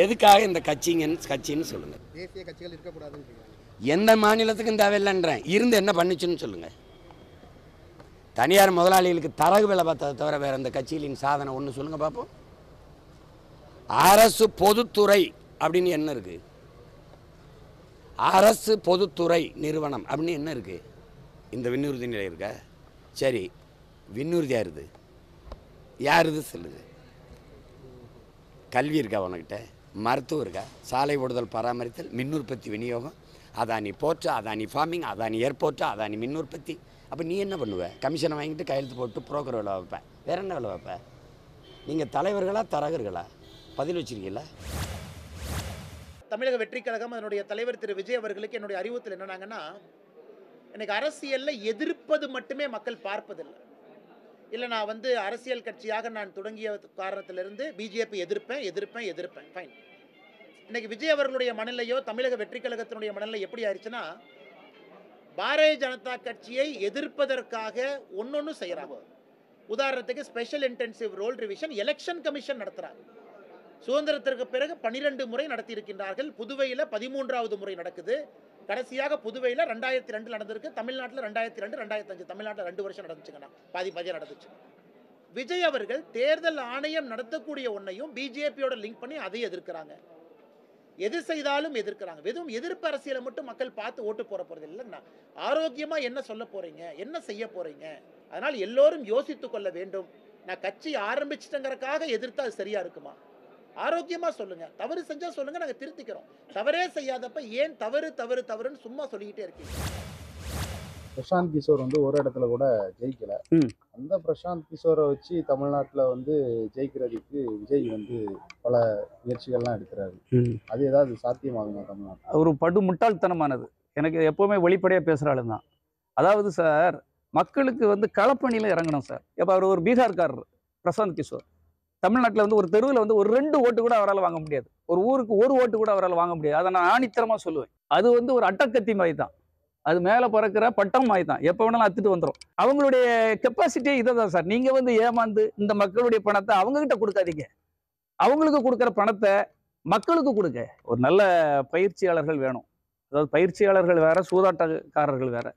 எதுக்காக இந்த கட்சின்னு சொல்லுங்கள். தேசிய கட்சிகள் இருக்கக்கூடாதுன்னு எந்த மாநிலத்துக்கும் தேவையில்லைன்றேன். இருந்து என்ன பண்ணுச்சுன்னு சொல்லுங்கள். தனியார் முதலாளிகளுக்கு தரகு வேலை பார்த்ததை தவிர வேறு அந்த கட்சிகளின் சாதனை ஒன்று சொல்லுங்கள் பார்ப்போம். அரசு பொதுத்துறை அப்படின்னு என்ன இருக்குது? அரசு பொதுத்துறை நிறுவனம் அப்படின்னு என்ன இருக்குது? இந்த விண்ணூர்தி நிலையம் இருக்கா? சரி, விண்ணூர்தி யாருது? யாருது சொல்லுது? கல்வி இருக்கா உனக்கிட்ட? மருத்துவம் இருக்கா? சாலை ஓடுதல் பராமரித்தல், மின் உற்பத்தி விநியோகம், Adani port, Adani farming, Adani airport, Adani மின் உற்பத்தி. அப்போ நீ என்ன பண்ணுவ? கமிஷனை வாங்கிட்டு கையெழுத்து போட்டு புரோக்கர் வேலை வைப்பேன். வேற என்ன வேலை வைப்ப? நீங்கள் தலைவர்களா தரகர்களா? பதில் வச்சிருக்கீங்களா? தமிழக வெற்றி கழகம் அதனுடைய தலைவர் திரு விஜய் அவர்களுக்கு என்னுடைய அறிவுறுத்தல் என்னன்னாங்கன்னா, எனக்கு அரசியலில் எதிர்ப்பது மட்டுமே மக்கள் பார்ப்பதில்லை. இல்லை நான் வந்து அரசியல் கட்சியாக நான் தொடங்கிய காரணத்திலிருந்து பிஜேபி எதிர்ப்பேன் ஃபைன். இன்னைக்கு விஜய் அவர்களுடைய மனநிலையோ தமிழக வெற்றி கழகத்தினுடைய மனநிலை எப்படி ஆயிடுச்சுன்னா, பாரதிய ஜனதா கட்சியை எதிர்ப்பதற்காக ஒன்னொன்னு செய்யறாங்க. உதாரணத்துக்கு special intensive roll revision election commission நடத்துறாங்க. சுதந்திரத்திற்கு பிறகு 12 முறை நடத்தி இருக்கின்றார்கள். புதுவையில் 13வது முறை நடக்குது. கடைசியாக புதுவையில் 2002 நடந்திருக்கு, தமிழ்நாட்டில் 2002, 2005, தமிழ்நாட்டில் 2 வருஷம் நடந்துச்சுங்கண்ணா, பாதியாக நடந்துச்சு. விஜய் அவர்கள் தேர்தல் ஆணையம் நடத்தக்கூடிய ஒன்றையும் பிஜேபியோட லிங்க் பண்ணி அதை எதிர்க்கிறாங்க. எது செய்தாலும் எதிர்க்கிறாங்க. வெறும் எதிர்ப்பு அரசியலை மட்டும் மக்கள் பார்த்து ஓட்டு போறது இல்லைன்னா ஆரோக்கியமா என்ன சொல்ல போறீங்க, என்ன செய்ய போறீங்க? அதனால் எல்லோரும் யோசித்துக் கொள்ள வேண்டும். நான் கட்சி ஆரம்பிச்சிட்டங்கிறதுக்காக எதிர்த்தா அது சரியா இருக்குமா? ஆரோக்கியமா சொல்லுங்க. தவறு செஞ்சா சொல்லுங்க, நாங்க திருத்திக்கிறோம். தவறே செய்யாதப்ப ஏன் தவறு தவறு தவறுன்னு சும்மா சொல்லிக்கிட்டே இருக்கீங்க? பிரசாந்த் கிஷோர் ஒரு இடத்துல கூட ஜெயிக்கல. அந்த பிரசாந்த் கிஷோரை வச்சு தமிழ்நாட்டில் ஜெயிக்கிறதுக்கு விஜய் பல முயற்சிகள்லாம் எடுக்கிறாரு. அது ஏதாவது சாத்தியமாகுமா தமிழ்நாட்டில்? ஒரு படு முட்டாள்தனமானது. எனக்கு எப்பவுமே வெளிப்படையாக பேசுகிற ஆளு தான். அதாவது சார், மக்களுக்கு களப்பணியில் இறங்கணும் சார். இப்போ அவர் ஒரு பீகார்காரர் பிரசாந்த் கிஷோர். தமிழ்நாட்டில் ஒரு தெருவில் ஒரு 2 ஓட்டு கூட அவரால் வாங்க முடியாது. ஒரு ஊருக்கு 1 ஓட்டு கூட அவரால் வாங்க முடியாது. அதை நான் ஆணித்தரமாக சொல்லுவேன். அது ஒரு அட்டக்கத்தி மாதிரி தான். அது மேலே பறக்கிற பட்டம் மாதிரி தான். எப்போ வேணாலும் அத்துட்டு வந்துடும். அவங்களுடைய கெப்பாசிட்டியே இதை தான் சார். நீங்கள் ஏமாந்து இந்த மக்களுடைய பணத்தை அவங்ககிட்ட கொடுக்காதீங்க. அவங்களுக்கு கொடுக்குற பணத்தை மக்களுக்கு கொடுங்க. ஒரு நல்ல பயிற்சியாளர்கள் வேணும். அதாவது பயிற்சியாளர்கள் வேற, சூதாட்டக்காரர்கள் வேற.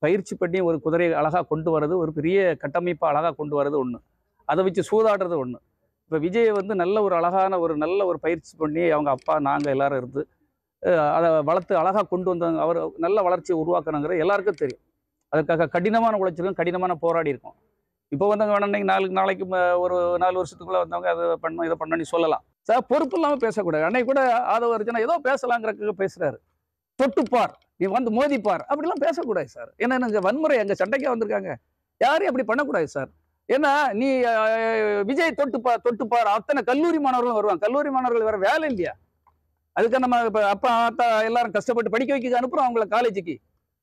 பயிற்சி பண்ணி ஒரு குதிரையை அழகாக கொண்டு வர்றது, ஒரு பெரிய கட்டமைப்பை அழகாக கொண்டு வர்றது ஒன்று, அதை வச்சு சூதாடுறது ஒன்று. இப்போ விஜய் நல்ல ஒரு அழகான நல்ல ஒரு பயிற்சி பண்ணி அவங்க அப்பா நாங்கள் எல்லாரும் இருந்து அதை வளர்த்து அழகாக கொண்டு வந்தாங்க. அவர் நல்ல வளர்ச்சியை உருவாக்கணுங்கிற எல்லாருக்கும் தெரியும். அதற்காக கடினமான உழைச்சிருக்கோம், கடினமான போராடி இருக்கோம். இப்போ வேணாங்க நாளைக்கு ஒரு 4 வருஷத்துக்குள்ளே வந்தவங்க அதை பண்ணோம் இதை பண்ணோன்னு சொல்லலாம் சார். பொறுப்பு இல்லாமல் பேசக்கூடாது. அன்னைக்கு கூட ஆதவ அர்ஜுனா ஏதோ பேசலாங்கிறதுக்கு பேசுகிறாரு. தொட்டுப்பார், நீ மோதிப்பார், அப்படிலாம் பேசக்கூடாது சார். ஏன்னா எங்கள் வன்முறை எங்கள் சண்டைக்கே வந்திருக்காங்க. யாரையும் அப்படி பண்ணக்கூடாது சார். ஏன்னா நீ விஜய் தொட்டுப்பார் அத்தனை கல்லூரி மாணவர்களும் வருவாங்க. கல்லூரி மாணவர்கள் வேற வேலை இல்லையா? அதுக்கு நம்ம இப்போ அப்பா அத்தா எல்லாரும் கஷ்டப்பட்டு படிக்க வைக்க அனுப்புகிறோம் அவங்கள காலேஜுக்கு.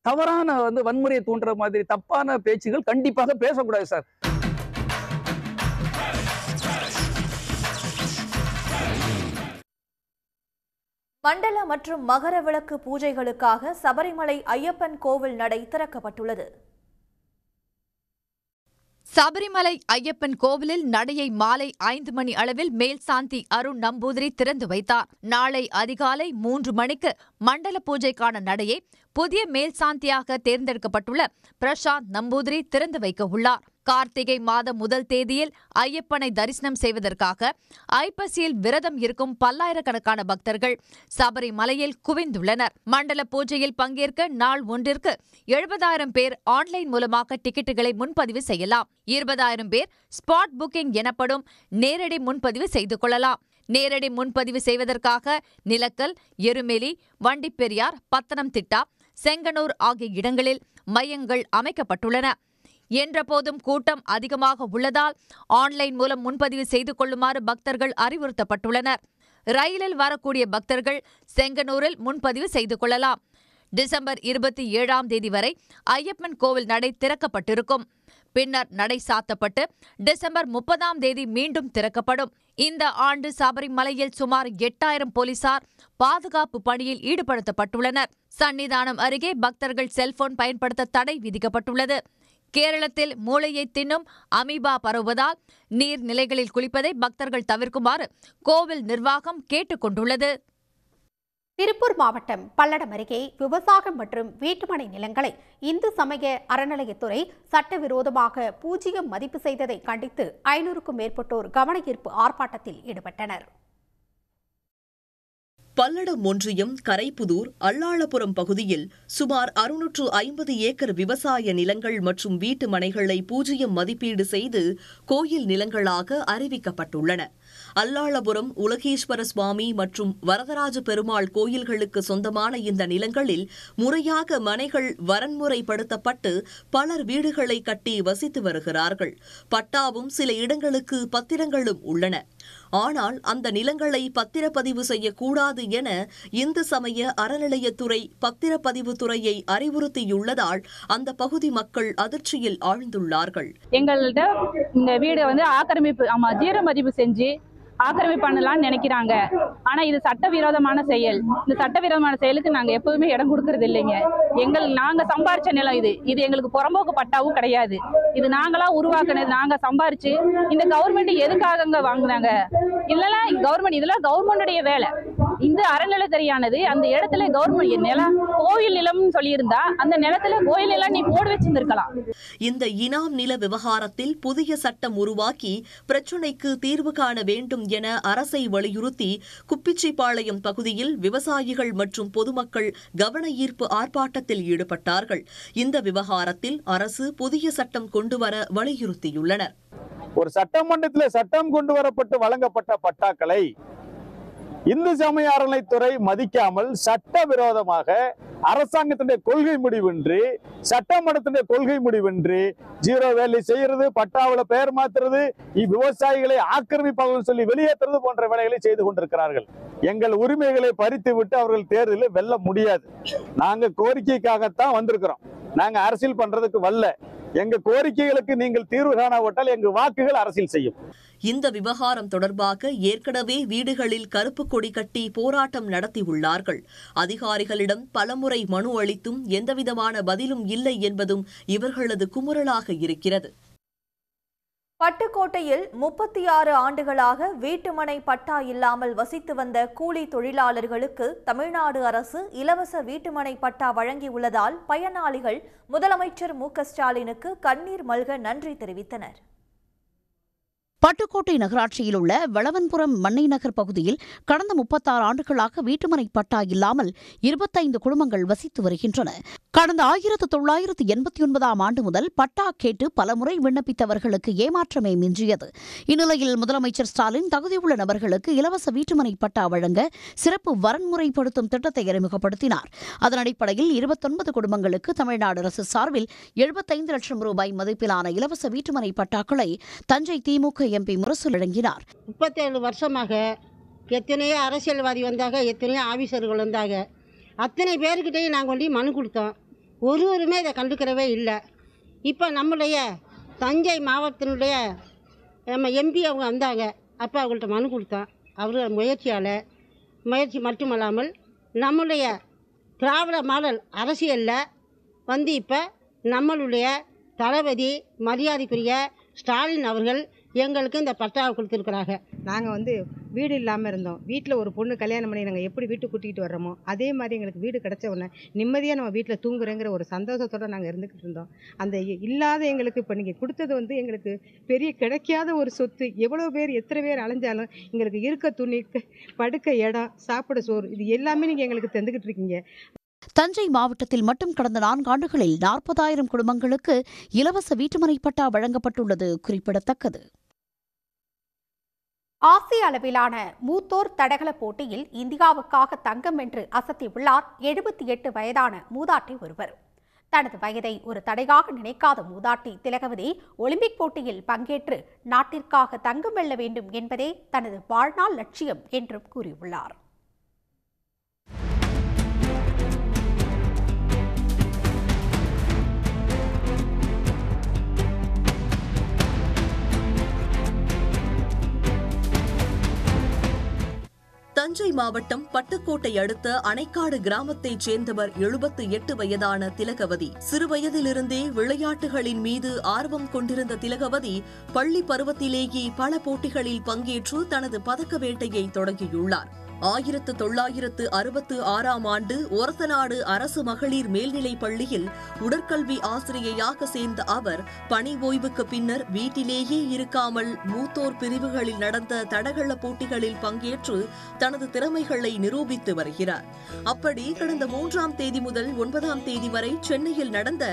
தவறான வன்முறையை தூண்டுற மாதிரி தப்பான பேச்சுகள் கண்டிப்பாக பேசக்கூடாது சார். மண்டல மற்றும் மகர விளக்கு பூஜைகளுக்காக சபரிமலை ஐயப்பன் கோவில் நடை திறக்கப்பட்டுள்ளது. சபரிமலை ஐயப்பன் கோவிலில் நடையை மாலை 5 மணி அளவில் மேல்சாந்தி அருண் நம்பூதிரி திறந்து வைத்தார். நாளை அதிகாலை 3 மணிக்கு மண்டல பூஜைக்கான நடையை புதிய மேல்சாந்தியாக தேர்ந்தெடுக்கப்பட்டுள்ள பிரசாந்த் நம்பூதிரி திறந்து வைக்க உள்ளார். கார்த்திகை மாதம் 1 தேதியில் ஐயப்பனை தரிசனம் செய்வதற்காக ஐப்பசியில் விரதம் இருக்கும் பல்லாயிரக்கணக்கான பக்தர்கள் சபரிமலையில் குவிந்துள்ளனர். மண்டல பூஜையில் பங்கேற்க நாள் ஒன்றிற்கு 70,000 பேர் ஆன்லைன் மூலமாக டிக்கெட்டுகளை முன்பதிவு செய்யலாம். 20,000 பேர் ஸ்பாட் புக்கிங் எனப்படும் நேரடி முன்பதிவு செய்து கொள்ளலாம். நேரடி முன்பதிவு செய்வதற்காக நிலக்கல், எருமேலி, வண்டிப்பெரியார், பத்தனம்திட்டா, செங்கனூர் ஆகிய இடங்களில் மையங்கள் அமைக்கப்பட்டுள்ளன. என்றபோதும் கூட்டம் அதிகமாக உள்ளதால் ஆன்லைன் மூலம் முன்பதிவு செய்து கொள்ளுமாறு பக்தர்கள் அறிவுறுத்தப்பட்டுள்ளனர். ரயிலில் வரக்கூடிய பக்தர்கள் செங்கனூரில் முன்பதிவு செய்து கொள்ளலாம். டிசம்பர் 27ஆம் தேதி வரை ஐயப்பன் கோவில் நடை திறக்கப்பட்டிருக்கும். பின்னர் நடை சாத்தப்பட்டு டிசம்பர் 30ஆம் தேதி மீண்டும் திறக்கப்படும். இந்த ஆண்டு சபரிமலையில் சுமார் 8,000 போலீசார் பாதுகாப்பு பணியில் ஈடுபடுத்தப்பட்டுள்ளனர். சன்னிதானம் அருகே பக்தர்கள் செல்போன் பயன்படுத்த தடை விதிக்கப்பட்டுள்ளது. கேரளத்தில் மூளையை தின்னும் அமீபா பரவுவதால் நீர்நிலைகளில் குளிப்பதை பக்தர்கள் தவிர்க்குமாறு கோவில் நிர்வாகம் கேட்டுக் கொண்டுள்ளது. திருப்பூர் மாவட்டம் பல்லடம் அருகே விவசாயம் மற்றும் வீட்டுமனை நிலங்களை இந்து சமய அறநிலையத்துறை சட்டவிரோதமாக 0 மதிப்பு செய்ததை கண்டித்து 500க்கும் மேற்பட்டோர் கவனஈர்ப்பு ஆர்ப்பாட்டத்தில் ஈடுபட்டனர். பல்லடம் ஒன்றியம் கரைப்புதூர் அல்லாளபுரம் பகுதியில் சுமார் 650 ஏக்கர் விவசாய நிலங்கள் மற்றும் வீட்டு மனைகளை 0 மதிப்பீடு செய்து கோயில் நிலங்களாக அறிவிக்கப்பட்டுள்ளன. அல்லாளபுரம் உலகேஸ்வர சுவாமி மற்றும் வரதராஜ பெருமாள் கோயில்களுக்கு சொந்தமான இந்த நிலங்களில் முறையாக மனைகள் வரன்முறைப்படுத்தப்பட்டு பலர் வீடுகளை கட்டி வசித்து வருகிறார்கள். பட்டாவும் சில இடங்களுக்கு பத்திரங்களும் உள்ளன. ஆனால் அந்த நிலங்களை பத்திரப்பதிவு செய்யக்கூடாது என இந்து சமய அறநிலையத்துறை பத்திரப்பதிவு துறையை அறிவுறுத்தியுள்ளதால் அந்த பகுதி மக்கள் அதிர்ச்சியில் ஆழ்ந்துள்ளார்கள். எங்கள்கிட்ட இந்த வீடு ஆக்கிரமிப்பு 0 மதிப்பு செஞ்சு ஆக்கிரமிப்பு பண்ணலாம்னு நினைக்கிறாங்க. ஆனா இது சட்டவிரோதமான செயல். இந்த சட்டவிரோதமான செயலுக்கு நாங்க எப்பவுமே இடம் கொடுக்கறது இல்லைங்க. நாங்க சம்பாரிச்ச நிலம் இது எங்களுக்கு புறம்போக்கு பட்டாவும் கிடையாது. இது நாங்களா உருவாக்குனது. நாங்க சம்பாரிச்சு இந்த கவர்மெண்ட் எதுக்காக வாங்கினாங்க? இல்லைன்னா கவர்மெண்ட் இதெல்லாம் கவர்மெண்டுடைய வேலை. இந்த அறநிலையத்துறையானது அந்த இடத்துல கவர்மெண்ட் நிலம் கோயில் நிலம்னு சொல்லியிருந்தா அந்த நிலத்துல கோயில் நிலம் நீ போடு வச்சிருந்திருக்கலாம். இந்த இனாம் நில விவகாரத்தில் புதிய சட்டம் உருவாக்கி பிரச்சினைக்கு தீர்வு காண வேண்டும் என அரசை வலியுறுத்தி குப்பிச்சிபாளையம் பகுதியில் விவசாயிகள் மற்றும் பொதுமக்கள் கவன ஈர்ப்பு ஆர்ப்பாட்டத்தில் ஈடுபட்டார்கள். இந்த விவகாரத்தில் அரசு புதிய சட்டம் கொண்டுவர வலியுறுத்தியுள்ளனர். ஒரு சட்டமன்றத்தில் சட்டம் கொண்டு வரப்பட்டு வழங்கப்பட்ட பட்டாக்களை இந்து சமய அறநிலைத்துறை மதிக்காமல் சட்டவிரோதமாக அரசாங்கத்தினுடைய கொள்கை முடிவின்றி சட்டமன்றத்தினுடைய கொள்கை முடிவின்றி ஜீரோ வேலை செய்யறது, பட்டாவில் பெயர் மாத்துறது, விவசாயிகளை ஆக்கிரமிப்பாக சொல்லி வெளியேற்றுறது போன்ற வேலைகளை செய்து கொண்டிருக்கிறார்கள். எங்கள் உரிமைகளை பறித்து விட்டு அவர்கள் தேர்தலில் வெல்ல முடியாது. நாங்க கோரிக்கைக்காகத்தான் வந்திருக்கிறோம். நாங்க அரசியல் பண்றதுக்கு வரல. எங்க கோரிக்கைகளுக்கு நீங்கள் தீர்வு காணாவிட்டால் எங்க வாக்குகள் அரசியல் செய்யும். இந்த விவகாரம் தொடர்பாக ஏற்கனவே வீடுகளில் கருப்பு கொடி கட்டி போராட்டம் நடத்தியுள்ளார்கள். அதிகாரிகளிடம் பலமுறை மனு அளித்தும் எந்தவிதமான பதிலும் இல்லை என்பதும் இவர்களது குமுறலாக இருக்கிறது. பட்டுக்கோட்டையில் 36 ஆண்டுகளாக வீட்டுமனை பட்டா இல்லாமல் வசித்து வந்த கூலி தொழிலாளர்களுக்கு தமிழ்நாடு அரசு இலவச வீட்டுமனை பட்டா வழங்கியுள்ளதால் பயனாளிகள் முதலமைச்சர் மு.க.ஸ்டாலினுக்கு கண்ணீர் மல்க நன்றி தெரிவித்தனர். பட்டுக்கோட்டை நகராட்சியில் உள்ள வளவன்புரம் மண்ணை நகர் பகுதியில் கடந்த 36 ஆண்டுகளாக வீட்டுமனை பட்டா இல்லாமல் 25 குடும்பங்கள் வசித்து வருகின்றன. கடந்த 1989ஆம் ஆண்டு முதல் பட்டா கேட்டு பலமுறை விண்ணப்பித்தவர்களுக்கு ஏமாற்றமே மிஞ்சியது. இந்நிலையில் முதலமைச்சர் ஸ்டாலின் தகுதியுள்ள நபர்களுக்கு இலவச வீட்டுமனை பட்டா வழங்க சிறப்பு வரன்முறைப்படுத்தும் திட்டத்தை அறிமுகப்படுத்தினார். அதன் அடிப்படையில் 29 குடும்பங்களுக்கு தமிழ்நாடு அரசு சார்பில் 75 லட்சம் ரூபாய் மதிப்பிலான இலவச வீட்டுமனை பட்டாக்களை தஞ்சை திமுக எம்பி முரசு வழங்கினார். 37 வருஷமாக எத்தனையோ அரசியல்வாதி வந்தாங்க, எத்தனையோ ஆபீசர்கள் வந்தாங்க. அத்தனை பேர்கிட்டையும் நாங்கள் கொண்டு மனு கொடுத்தோம். ஒருவருமே இதை கண்டுக்கிறவே இல்லை. இப்போ நம்முடைய தஞ்சை மாவட்டத்தினுடைய நம்ம எம்பி அவங்க வந்தாங்க. அப்போ அவங்கள்ட்ட மனு கொடுத்தோம். அவர் முயற்சி மட்டுமல்லாமல் நம்முடைய திராவிட மாடல் அரசியலில் வந்து இப்போ நம்மளுடைய தளபதி மரியாதைக்குரிய ஸ்டாலின் அவர்கள் எங்களுக்கு இந்த பட்டாவை கொடுத்துருக்குறாங்க. நாங்கள் வீடு இல்லாமல் இருந்தோம். வீட்டில் ஒரு பொண்ணு கல்யாணம் பண்ணி நாங்கள் எப்படி வீட்டுக்கு கூட்டிகிட்டு வர்றோமோ அதே மாதிரி எங்களுக்கு வீடு கிடச்ச உடனே நிம்மதியாக நம்ம வீட்டில் தூங்குறேங்கிற ஒரு சந்தோஷத்தோடு நாங்கள் இருந்துக்கிட்டு இருந்தோம். அந்த இல்லாத எங்களுக்கு இப்போ நீங்கள் கொடுத்தது எங்களுக்கு பெரிய கிடைக்காத ஒரு சொத்து. எவ்வளோ பேர் எத்தனை பேர் அலைஞ்சாலும் எங்களுக்கு இருக்க துணி, படுக்க இடம், சாப்பிட சோறு, இது எல்லாமே நீங்கள் எங்களுக்கு தந்துக்கிட்டு இருக்கீங்க. தஞ்சை மாவட்டத்தில் மட்டும் கடந்த 4 ஆண்டுகளில் 40,000 குடும்பங்களுக்கு இலவச வீட்டுமனை பட்டா வழங்கப்பட்டுள்ளது குறிப்பிடத்தக்கது. ஆசிய அளவிலான மூத்தோர் தடகள போட்டியில் இந்தியாவுக்காக தங்கம் வென்று அசத்தியுள்ளார் 78 வயதான மூதாட்டி ஒருவர். தனது வயதை ஒரு தடையாக நினைக்காத மூதாட்டி திலகவதி ஒலிம்பிக் போட்டியில் பங்கேற்று நாட்டிற்காக தங்கம் வெல்ல வேண்டும் என்பதே தனது வாழ்நாள் லட்சியம் என்றும் கூறியுள்ளார். தஞ்சை மாவட்டம் பட்டுக்கோட்டை அடுத்த அணைக்காடு கிராமத்தைச் சேர்ந்தவர் 78 வயதான திலகவதி. சிறுவயதிலிருந்தே விளையாட்டுகளின் மீது ஆர்வம் கொண்டிருந்த திலகவதி பள்ளி பருவத்திலேயே பல போட்டிகளில் பங்கேற்று தனது பதக்க வேட்டையை தொடங்கியுள்ளார். 1966ஆம் ஆண்டு ஒரத்தநாடு அரசு மகளிர் மேல்நிலைப் பள்ளியில் உடற்கல்வி ஆசிரியையாக சேர்ந்த அவர் பணி ஓய்வுக்கு பின்னர் வீட்டிலேயே இருக்காமல் மூத்தோர் பிரிவுகளில் நடந்த தடகள போட்டிகளில் பங்கேற்று தனது திறமைகளை நிரூபித்து வருகிறார். அப்படி கடந்த 3ஆம் தேதி முதல் 9ஆம் தேதி வரை சென்னையில் நடந்த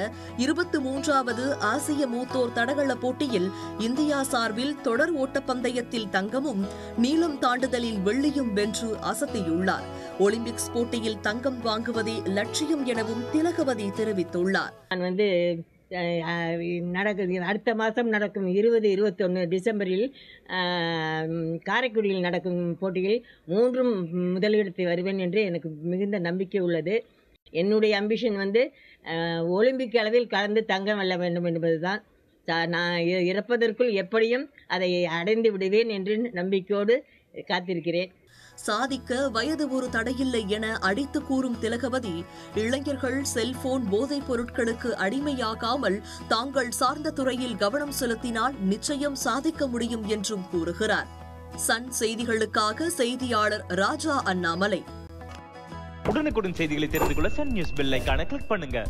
23வது ஆசிய மூத்தோர் தடகள போட்டியில் இந்தியா சார்பில் தொடர் ஓட்டப்பந்தயத்தில் தங்கமும் நீளம் தாண்டுதலில் வெள்ளியும் வென்று அசத்தியுள்ளார். ஒலிம்பிக்ஸ் போட்டியில் தங்கம் வாங்குவதே லட்சியம் எனவும் திலகவதி தெரிவித்துள்ளார். நான் அடுத்த மாதம் நடக்கும் 20-21 டிசம்பரில் காரைக்குடியில் நடக்கும் போட்டியில் 3 முதலிடத்தை வருவேன் என்று எனக்கு மிகுந்த நம்பிக்கை உள்ளது. என்னுடைய அம்பிஷன் ஒலிம்பிக் அளவில் கலந்து தங்கம் வெல்ல வேண்டும் என்பதுதான். நான் இறப்பதற்குள் எப்படியும் அதை அடைந்து விடுவேன் என்று நம்பிக்கையோடு காத்திருக்கிறேன். சாதிக்க வயது ஒரு தடையில்லை என அடித்து கூறும் திலகவதி இளைஞர்கள் செல்போன் போதைப் பொருட்களுக்கு அடிமையாகாமல் தாங்கள் சார்ந்த துறையில் கவனம் செலுத்தினால் நிச்சயம் சாதிக்க முடியும் என்றும் கூறுகிறார். சன் செய்திகளுக்காக செய்தியாளர் ராஜா அண்ணாமலை. உடனுக்குடன் செய்திகளை தெரிந்து கொள்ள சன் நியூஸ் பெல் ஐகானை கிளிக் பண்ணுங்க.